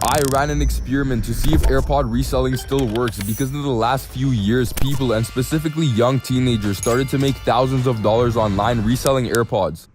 I ran an experiment to see if AirPod reselling still works, because in the last few years, people, and specifically young teenagers, started to make thousands of dollars online reselling AirPods.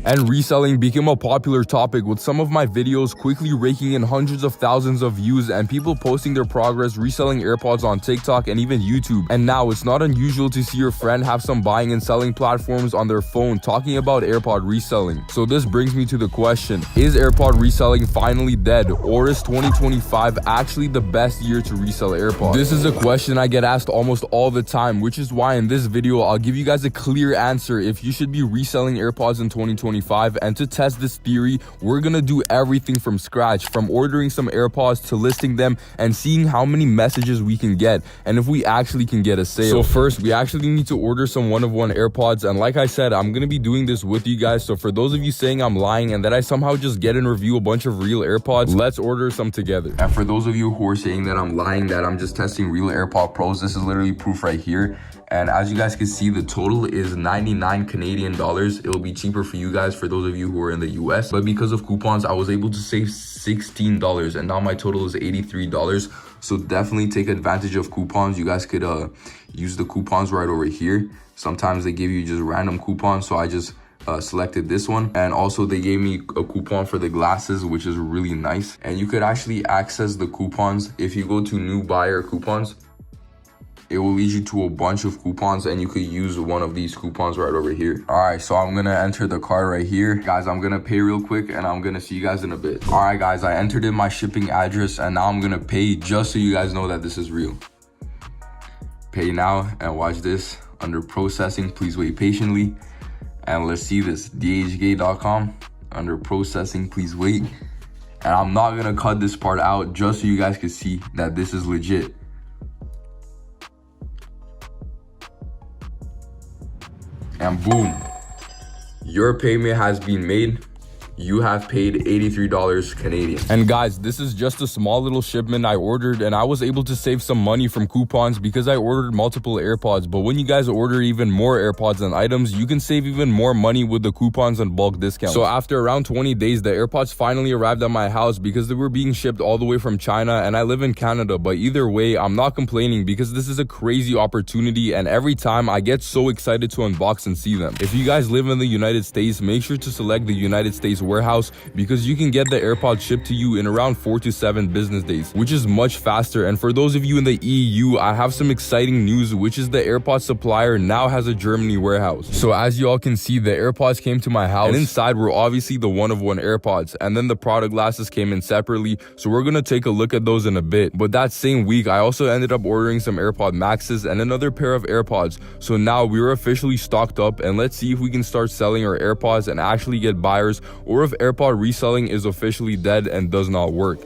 And reselling became a popular topic, with some of my videos quickly raking in hundreds of thousands of views and people posting their progress reselling AirPods on TikTok and even YouTube. And now it's not unusual to see your friend have some buying and selling platforms on their phone talking about AirPod reselling. So this brings me to the question, is AirPod reselling finally dead, or is 2025 actually the best year to resell AirPods? This is a question I get asked almost all the time, which is why in this video I'll give you guys a clear answer if you should be reselling AirPods in 2025. And to test this theory, we're gonna do everything from scratch, from ordering some AirPods to listing them and seeing how many messages we can get and if we actually can get a sale. So first, we actually need to order some one-of-one AirPods, and like I said, I'm gonna be doing this with you guys. So for those of you saying I'm lying and that I somehow just get and review a bunch of real AirPods, let's order some together. And for those of you who are saying that I'm lying, that I'm just testing real AirPod Pros, this is literally proof right here. And as you guys can see, the total is 99 Canadian dollars. It will be cheaper for you guys, for those of you who are in the US. But because of coupons, I was able to save $16, and now my total is $83. So definitely take advantage of coupons. You guys could use the coupons right over here. Sometimes they give you just random coupons, so I just selected this one. And also they gave me a coupon for the glasses, which is really nice. And you could actually access the coupons if you go to new buyer coupons. It will lead you to a bunch of coupons, and you could use one of these coupons right over here. All right, so I'm gonna enter the card right here. Guys, I'm gonna pay real quick and I'm gonna see you guys in a bit. All right, guys, I entered in my shipping address and now I'm gonna pay, just so you guys know that this is real. Pay now, and watch this. Under processing, please wait patiently. And let's see this, DHgate.com. Under processing, please wait. And I'm not gonna cut this part out, just so you guys can see that this is legit. And boom, your payment has been made. You have paid $83 Canadian. And guys, this is just a small little shipment I ordered, and I was able to save some money from coupons because I ordered multiple AirPods. But when you guys order even more AirPods and items, you can save even more money with the coupons and bulk discounts. So after around 20 days, the AirPods finally arrived at my house because they were being shipped all the way from China, and I live in Canada. But either way, I'm not complaining because this is a crazy opportunity, and every time I get so excited to unbox and see them. If you guys live in the United States, make sure to select the United States warehouse, because you can get the AirPods shipped to you in around 4 to 7 business days, which is much faster. And for those of you in the EU, I have some exciting news, which is the AirPods supplier now has a Germany warehouse. So as you all can see, the AirPods came to my house, and inside were obviously the one-of-one AirPods, and then the product glasses came in separately, so we're gonna take a look at those in a bit. But that same week, I also ended up ordering some AirPod Maxes and another pair of AirPods. So now we're officially stocked up, and let's see if we can start selling our AirPods and actually get buyers, or if AirPod reselling is officially dead and does not work.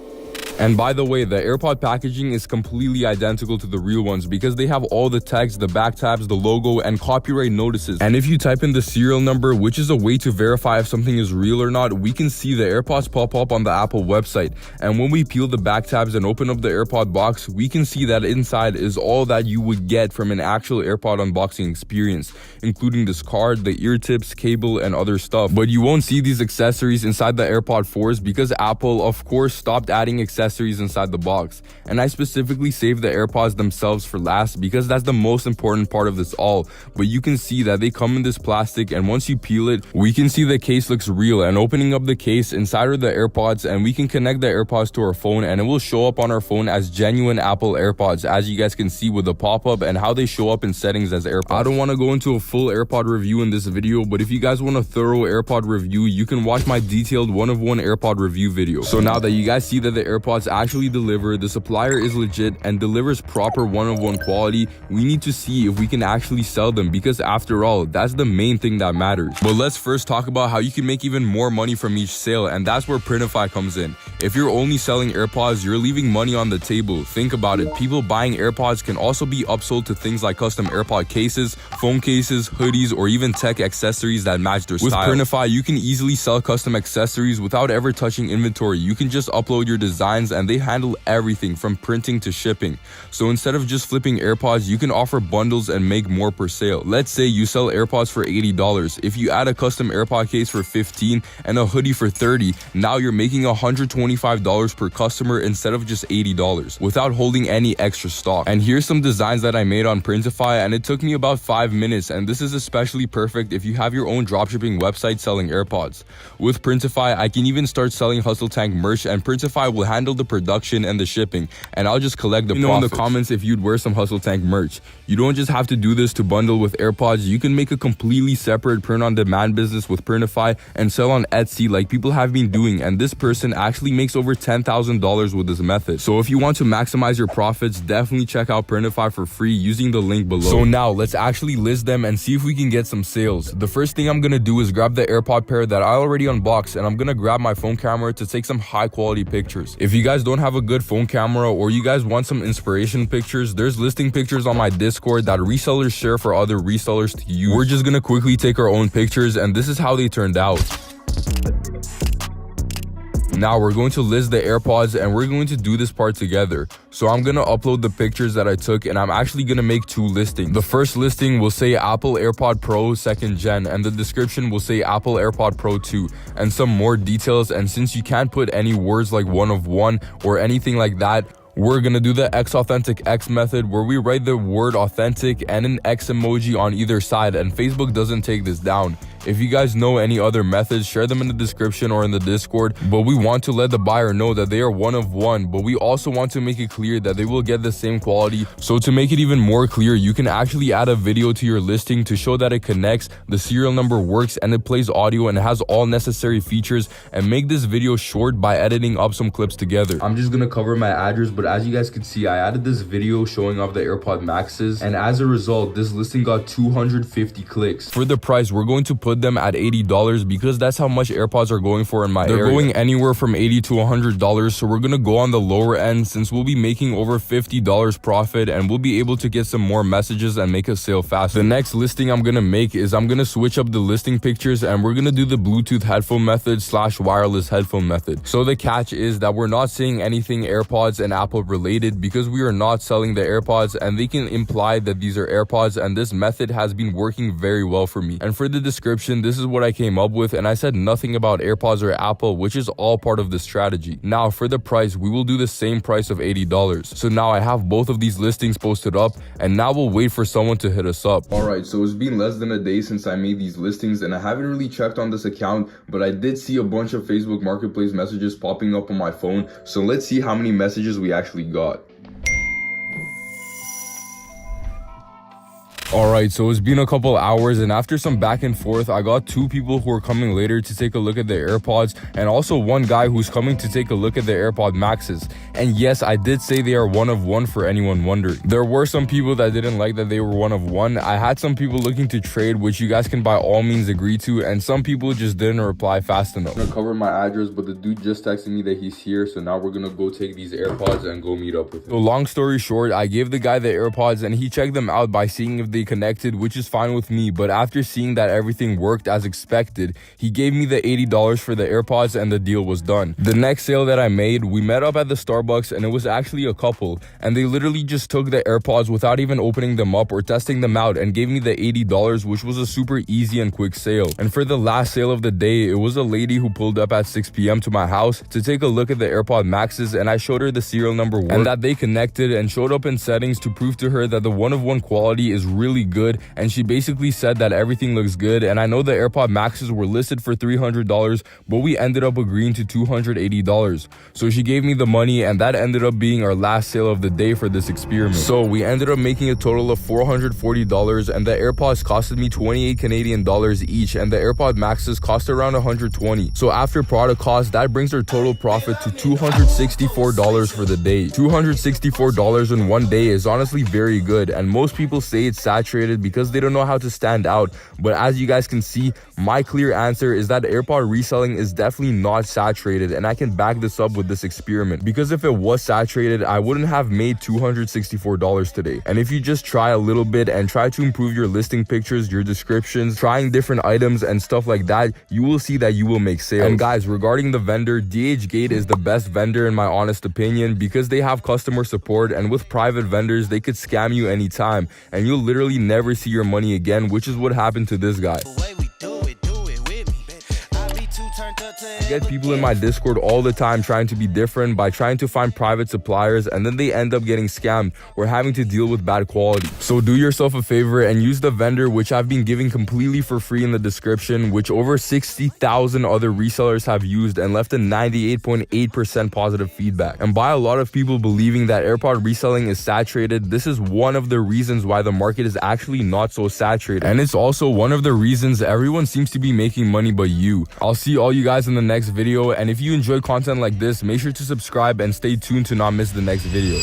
And by the way, the AirPod packaging is completely identical to the real ones because they have all the text, the back tabs, the logo, and copyright notices. And if you type in the serial number, which is a way to verify if something is real or not, we can see the AirPods pop up on the Apple website. And when we peel the back tabs and open up the AirPod box, we can see that inside is all that you would get from an actual AirPod unboxing experience, including this card, the ear tips, cable, and other stuff. But you won't see these accessories inside the AirPod 4s because Apple, of course, stopped adding accessories inside the box. And I specifically saved the AirPods themselves for last because that's the most important part of this all. But you can see that they come in this plastic, and once you peel it, we can see the case looks real. And opening up the case, inside are the AirPods, and we can connect the AirPods to our phone, and it will show up on our phone as genuine Apple AirPods, as you guys can see with the pop-up and how they show up in settings as AirPods. I don't want to go into a full AirPod review in this video, but if you guys want a thorough AirPod review, you can watch my detailed one-of-one AirPod review video. So now that you guys see that the AirPods actually deliver, the supplier is legit and delivers proper one-of-one quality, we need to see if we can actually sell them, because after all, that's the main thing that matters. But let's first talk about how you can make even more money from each sale, and that's where Printify comes in. If you're only selling AirPods, you're leaving money on the table. Think about it, people buying AirPods can also be upsold to things like custom AirPod cases, phone cases, hoodies, or even tech accessories that match their style. With Printify, you can easily sell custom accessories without ever touching inventory. You can just upload your designs solutions, and they handle everything from printing to shipping. So instead of just flipping AirPods, you can offer bundles and make more per sale. Let's say you sell AirPods for $80. If you add a custom AirPod case for $15 and a hoodie for $30, now you're making $125 per customer instead of just $80 without holding any extra stock. And here's some designs that I made on Printify, and it took me about 5 minutes, and this is especially perfect if you have your own dropshipping website selling AirPods. With Printify, I can even start selling Hustle Tank merch, and Printify will handle the production and the shipping, and I'll just collect the profits. In the comments if you'd wear some Hustle Tank merch. You don't just have to do this to bundle with AirPods. You can make a completely separate print-on-demand business with Printify and sell on Etsy like people have been doing, and this person actually makes over $10,000 with this method. So if you want to maximize your profits, definitely check out Printify for free using the link below. So now let's actually list them and see if we can get some sales. The first thing I'm gonna do is grab the AirPod pair that I already unboxed, and I'm gonna grab my phone camera to take some high quality pictures. If you guys don't have a good phone camera or you guys want some inspiration pictures, there's listing pictures on my Discord that resellers share for other resellers to use. We're just gonna quickly take our own pictures, and this is how they turned out. Now we're going to list the AirPods, and we're going to do this part together. So I'm gonna upload the pictures that I took, and I'm actually gonna make 2 listings. The first listing will say Apple AirPod Pro 2nd Gen, and the description will say Apple AirPod Pro 2 and some more details. And since you can't put any words like one of one or anything like that, we're gonna do the X Authentic X method, where we write the word authentic and an X emoji on either side, and Facebook doesn't take this down. If you guys know any other methods, share them in the description or in the Discord. But we want to let the buyer know that they are one of one, but we also want to make it clear that they will get the same quality. So to make it even more clear, you can actually add a video to your listing to show that it connects, the serial number works, and it plays audio and has all necessary features, and make this video short by editing up some clips together. I'm just gonna cover my address, but as you guys can see, I added this video showing off the AirPod Maxes, and as a result, this listing got 250 clicks. For the price, we're going to put them at $80 because that's how much AirPods are going for in my area. They're going anywhere from $80 to $100, so we're gonna go on the lower end since we'll be making over $50 profit, and we'll be able to get some more messages and make a sale faster. The next listing I'm gonna make is I'm gonna switch up the listing pictures, and we're gonna do the Bluetooth headphone method / wireless headphone method. So the catch is that we're not saying anything AirPods and Apple related because we are not selling the AirPods, and they can imply that these are AirPods, and this method has been working very well for me. And for the description, this is what I came up with, and I said nothing about AirPods or Apple, which is all part of the strategy. Now for the price, we will do the same price of $80. So now I have both of these listings posted up, and now we'll wait for someone to hit us up. Alright, so it's been less than a day since I made these listings, and I haven't really checked on this account, but I did see a bunch of Facebook Marketplace messages popping up on my phone. So let's see how many messages we actually got. Alright, so it's been a couple hours, and after some back and forth, I got 2 people who are coming later to take a look at the AirPods, and also 1 guy who's coming to take a look at the AirPod Maxes. And yes, I did say they are one of one for anyone wondering. There were some people that didn't like that they were one of one. I had some people looking to trade, which you guys can by all means agree to, and some people just didn't reply fast enough. I'm gonna cover my address, but the dude just texted me that he's here, so now we're gonna go take these AirPods and go meet up with him. So long story short, I gave the guy the AirPods, and he checked them out by seeing if they connected, which is fine with me. But after seeing that everything worked as expected, he gave me the $80 for the AirPods, and the deal was done. The next sale that I made, we met up at the Starbucks, and it was actually a couple, and they literally just took the AirPods without even opening them up or testing them out and gave me the $80, which was a super easy and quick sale. And for the last sale of the day, it was a lady who pulled up at 6 p.m. to my house to take a look at the AirPod Maxes, and I showed her the serial number worked and that they connected, and showed up in settings to prove to her that the one-of-one quality is really good, and she basically said that everything looks good. And I know the AirPod Maxes were listed for $300, but we ended up agreeing to $280. So she gave me the money, and that ended up being our last sale of the day for this experiment. So we ended up making a total of $440, and the AirPods costed me 28 Canadian dollars each, and the AirPod Maxes cost around 120. So after product cost, that brings our total profit to $264 for the day. $264 in one day is honestly very good, and most people say it's sad saturated because they don't know how to stand out. But as you guys can see, my clear answer is that AirPod Reselling is definitely not saturated, and I can back this up with this experiment, because if it was saturated, I wouldn't have made $264 today. And if you just try a little bit and try to improve your listing pictures, your descriptions, trying different items and stuff like that, you will see that you will make sales. And guys, regarding the vendor, DHgate is the best vendor in my honest opinion, because they have customer support, and with private vendors, they could scam you anytime and you'll literally never see your money again, which is what happened to this guy. I get people in my Discord all the time trying to be different by trying to find private suppliers, and then they end up getting scammed or having to deal with bad quality. So do yourself a favor and use the vendor, which I've been giving completely for free in the description, which over 60,000 other resellers have used and left a 98.8% positive feedback. And by a lot of people believing that AirPod reselling is saturated, this is one of the reasons why the market is actually not so saturated. And it's also one of the reasons everyone seems to be making money but you. I'll see all you guys in the next video, and if you enjoy content like this, make sure to subscribe and stay tuned to not miss the next video.